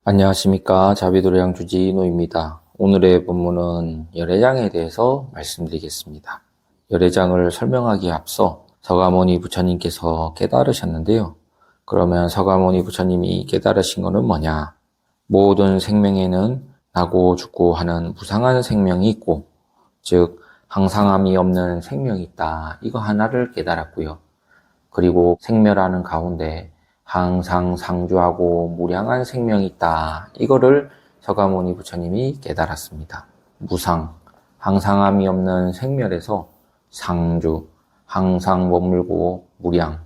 안녕하십니까. 자비도량 주지노입니다. 오늘의 본문은 열애장에 대해서 말씀드리겠습니다. 열애장을 설명하기에 앞서 서가모니 부처님께서 깨달으셨는데요. 그러면 서가모니 부처님이 깨달으신 것은 뭐냐? 모든 생명에는 나고 죽고 하는 무상한 생명이 있고, 즉 항상함이 없는 생명이 있다. 이거 하나를 깨달았고요. 그리고 생멸하는 가운데 항상 상주하고 무량한 생명이 있다. 이거를 서가모니 부처님이 깨달았습니다. 무상, 항상함이 없는 생멸에서 상주, 항상 머물고 무량,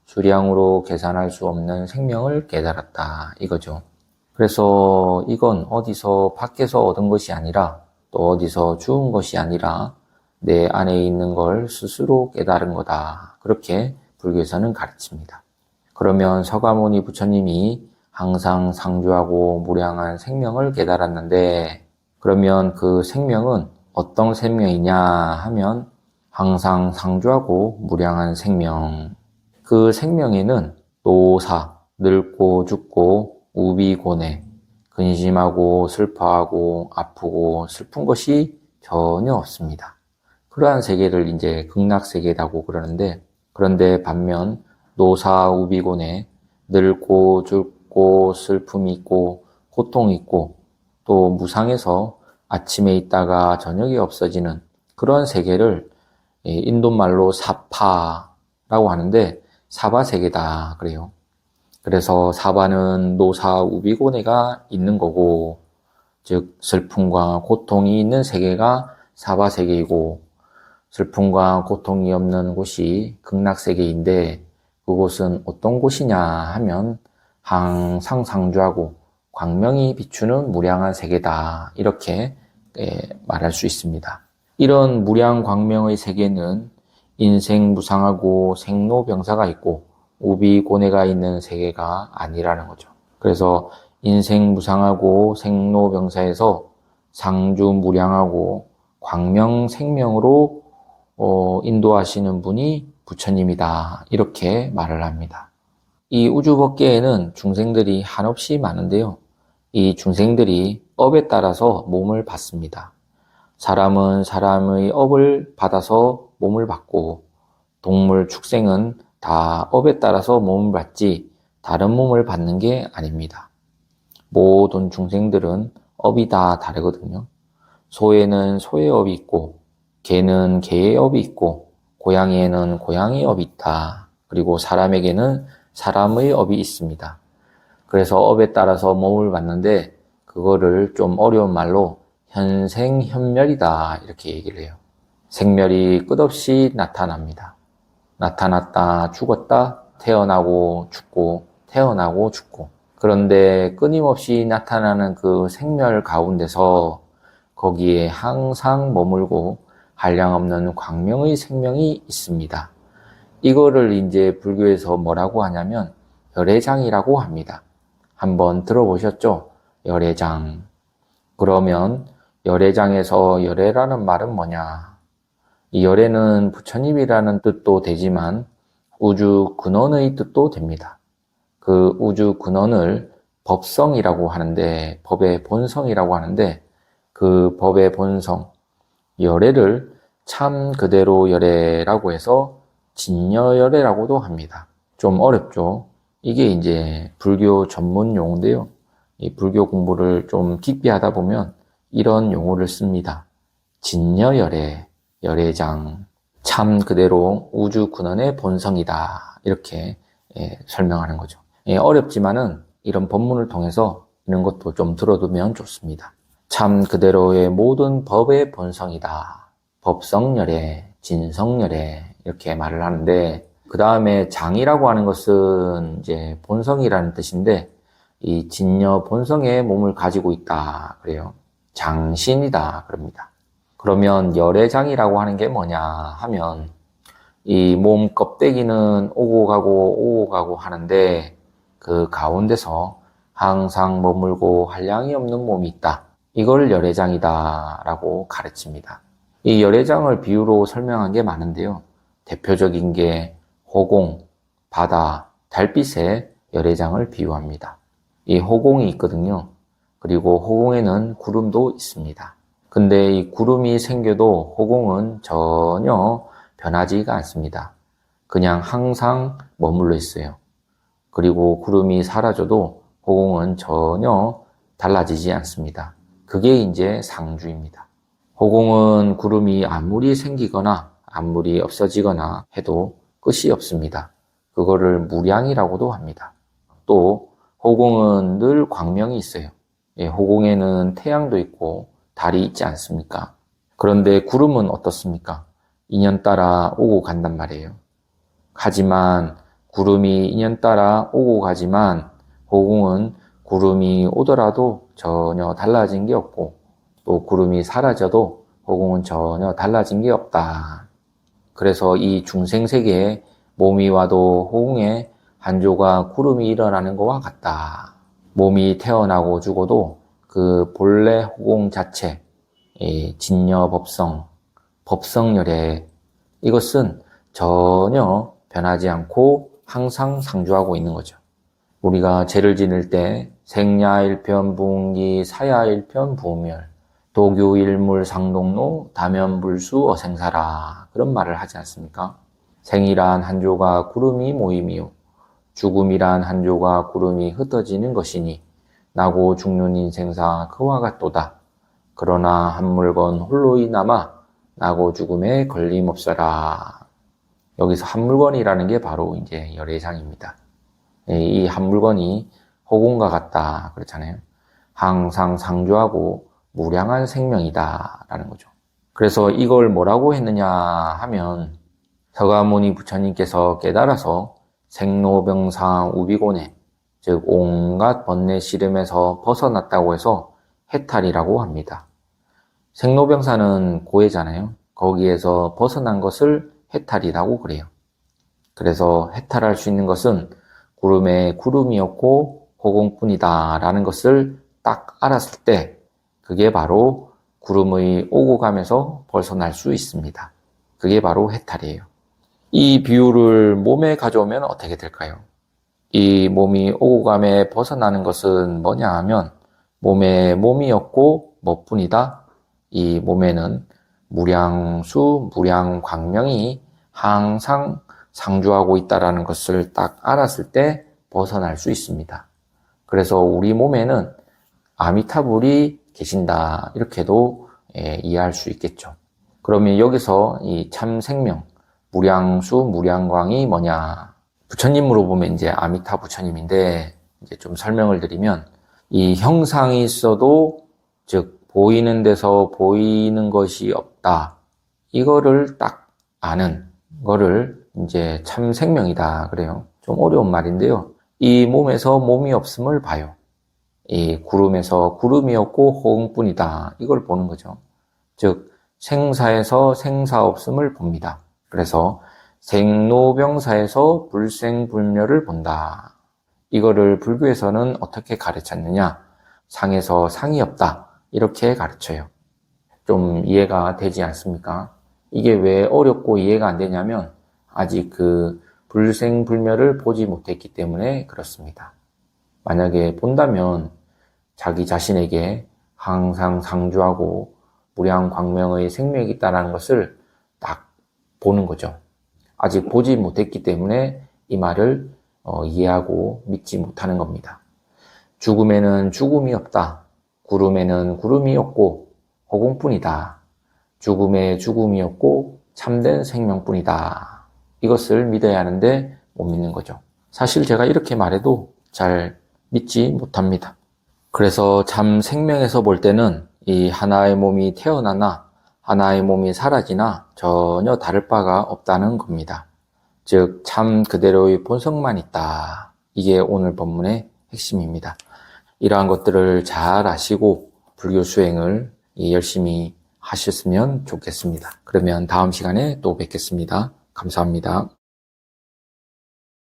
수량으로 계산할 수 없는 생명을 깨달았다. 이거죠. 그래서 이건 어디서 밖에서 얻은 것이 아니라 또 어디서 주운 것이 아니라 내 안에 있는 걸 스스로 깨달은 거다. 그렇게 불교에서는 가르칩니다. 그러면 서가모니 부처님이 항상 상주하고 무량한 생명을 깨달았는데, 그러면 그 생명은 어떤 생명이냐 하면 항상 상주하고 무량한 생명. 그 생명에는 노사, 늙고 죽고 우비고뇌, 근심하고 슬퍼하고 아프고 슬픈 것이 전혀 없습니다. 그러한 세계를 이제 극락세계라고 그러는데, 그런데 반면 노사 우비고뇌, 늙고 죽고 슬픔이 있고 고통이 있고 또 무상해서 아침에 있다가 저녁에 없어지는 그런 세계를 인도말로 사파라고 하는데 사바세계다 그래요. 그래서 사바는 노사 우비고뇌가 있는 거고, 즉 슬픔과 고통이 있는 세계가 사바세계이고 슬픔과 고통이 없는 곳이 극락세계인데, 그곳은 어떤 곳이냐 하면 항상 상주하고 광명이 비추는 무량한 세계다. 이렇게 말할 수 있습니다. 이런 무량 광명의 세계는 인생 무상하고 생로병사가 있고 우비고뇌가 있는 세계가 아니라는 거죠. 그래서 인생 무상하고 생로병사에서 상주 무량하고 광명 생명으로 인도하시는 분이 부처님이다. 이렇게 말을 합니다. 이 우주법계에는 중생들이 한없이 많은데요. 이 중생들이 업에 따라서 몸을 받습니다. 사람은 사람의 업을 받아서 몸을 받고, 동물, 축생은 다 업에 따라서 몸을 받지 다른 몸을 받는 게 아닙니다. 모든 중생들은 업이 다 다르거든요. 소에는 소의 업이 있고, 개는 개의 업이 있고, 고양이에는 고양이의 업이 있다. 그리고 사람에게는 사람의 업이 있습니다. 그래서 업에 따라서 몸을 받는데, 그거를 좀 어려운 말로 현생현멸이다. 이렇게 얘기를 해요. 생멸이 끝없이 나타납니다. 나타났다, 죽었다, 태어나고 죽고, 태어나고 죽고. 그런데 끊임없이 나타나는 그 생멸 가운데서 거기에 항상 머물고 한량없는 광명의 생명이 있습니다. 이거를 이제 불교에서 뭐라고 하냐면 열애장이라고 합니다. 한번 들어보셨죠? 열애장. 그러면 열애장에서 열애라는 말은 뭐냐? 이 열애는 부처님이라는 뜻도 되지만 우주 근원의 뜻도 됩니다. 그 우주 근원을 법성이라고 하는데, 법의 본성이라고 하는데, 그 법의 본성, 열애를 참 그대로 열애라고 해서 진여열애라고도 합니다. 좀 어렵죠? 이게 이제 불교 전문 용어인데요. 이 불교 공부를 좀 깊이 하다 보면 이런 용어를 씁니다. 진여열애, 열애장, 참 그대로 우주 근원의 본성이다. 이렇게 설명하는 거죠. 어렵지만은 이런 법문을 통해서 이런 것도 좀 들어두면 좋습니다. 참 그대로의 모든 법의 본성이다. 법성열애, 진성열애 이렇게 말을 하는데, 그 다음에 장이라고 하는 것은 이제 본성이라는 뜻인데, 이 진여 본성의 몸을 가지고 있다 그래요. 장신이다 그럽니다. 그러면 열애장이라고 하는 게 뭐냐 하면, 이 몸 껍데기는 오고 가고 하는데 그 가운데서 항상 머물고 한량이 없는 몸이 있다. 이걸 열애장이다 라고 가르칩니다. 이 열애장을 비유로 설명한 게 많은데요. 대표적인 게 호공, 바다, 달빛에 열애장을 비유합니다. 이 호공이 있거든요. 그리고 호공에는 구름도 있습니다. 근데 이 구름이 생겨도 호공은 전혀 변하지가 않습니다. 그냥 항상 머물러 있어요. 그리고 구름이 사라져도 호공은 전혀 달라지지 않습니다. 그게 이제 상주입니다. 호공은 구름이 아무리 생기거나 아무리 없어지거나 해도 끝이 없습니다. 그거를 무량이라고도 합니다. 또 호공은 늘 광명이 있어요. 호공에는 태양도 있고 달이 있지 않습니까? 그런데 구름은 어떻습니까? 인연 따라 오고 간단 말이에요. 하지만 구름이 인연 따라 오고 가지만 호공은 구름이 오더라도 전혀 달라진 게 없고 또 구름이 사라져도 호공은 전혀 달라진 게 없다. 그래서 이 중생세계에 몸이 와도 호공에 한조가 구름이 일어나는 것과 같다. 몸이 태어나고 죽어도 그 본래 호공 자체, 진여법성, 법성열애, 이것은 전혀 변하지 않고 항상 상주하고 있는 거죠. 우리가 죄를 지낼 때 생야일편 부응기 사야일편 부멸 도교일물 상동로 다면불수 어생사라 그런 말을 하지 않습니까? 생이란 한조가 구름이 모임이요 죽음이란 한조가 구름이 흩어지는 것이니 나고 죽는 인생사 그와 같도다. 그러나 한 물건 홀로이 남아 나고 죽음에 걸림없어라. 여기서 한 물건이라는 게 바로 이제 열애장입니다. 이 한 물건이 호공과 같다 그렇잖아요. 항상 상주하고 무량한 생명이다 라는 거죠. 그래서 이걸 뭐라고 했느냐 하면 서가모니 부처님께서 깨달아서 생로병사 우비고네 즉 온갖 번뇌 시름에서 벗어났다고 해서 해탈이라고 합니다. 생로병사는 고해잖아요. 거기에서 벗어난 것을 해탈이라고 그래요. 그래서 해탈할 수 있는 것은 구름에 구름이었고 호공뿐이다 라는 것을 딱 알았을 때 그게 바로 구름의 오고 가면서 벗어날 수 있습니다. 그게 바로 해탈이에요. 이 비유를 몸에 가져오면 어떻게 될까요? 이 몸이 오고 감에 벗어나는 것은 뭐냐 하면 몸에 몸이었고 뭐뿐이다. 이 몸에는 무량수, 무량광명이 항상 상주하고 있다는 것을 딱 알았을 때 벗어날 수 있습니다. 그래서 우리 몸에는 아미타불이 계신다 이렇게도 이해할 수 있겠죠. 그러면 여기서 이 참생명, 무량수, 무량광이 뭐냐? 부처님으로 보면 이제 아미타 부처님인데 이제 좀 설명을 드리면 이 형상이 있어도 즉 보이는 데서 보이는 것이 없다. 이거를 딱 아는 거를 이제 참생명이다 그래요. 좀 어려운 말인데요. 이 몸에서 몸이 없음을 봐요. 이 구름에서 구름이 없고 호응뿐이다. 이걸 보는 거죠. 즉 생사에서 생사 없음을 봅니다. 그래서 생로병사에서 불생불멸을 본다. 이거를 불교에서는 어떻게 가르쳤느냐? 상에서 상이 없다. 이렇게 가르쳐요. 좀 이해가 되지 않습니까? 이게 왜 어렵고 이해가 안 되냐면 아직 그 불생불멸을 보지 못했기 때문에 그렇습니다. 만약에 본다면 자기 자신에게 항상 상주하고 무량광명의 생명이 있다는 것을 딱 보는 거죠. 아직 보지 못했기 때문에 이 말을 이해하고 믿지 못하는 겁니다. 죽음에는 죽음이 없다. 구름에는 구름이 없고 호공뿐이다. 죽음에 죽음이 없고 참된 생명뿐이다. 이것을 믿어야 하는데 못 믿는 거죠. 사실 제가 이렇게 말해도 잘 믿지 못합니다. 그래서 참 생명에서 볼 때는 이 하나의 몸이 태어나나 하나의 몸이 사라지나 전혀 다를 바가 없다는 겁니다. 즉 참 그대로의 본성만 있다. 이게 오늘 본문의 핵심입니다. 이러한 것들을 잘 아시고 불교 수행을 열심히 하셨으면 좋겠습니다. 그러면 다음 시간에 또 뵙겠습니다. 감사합니다.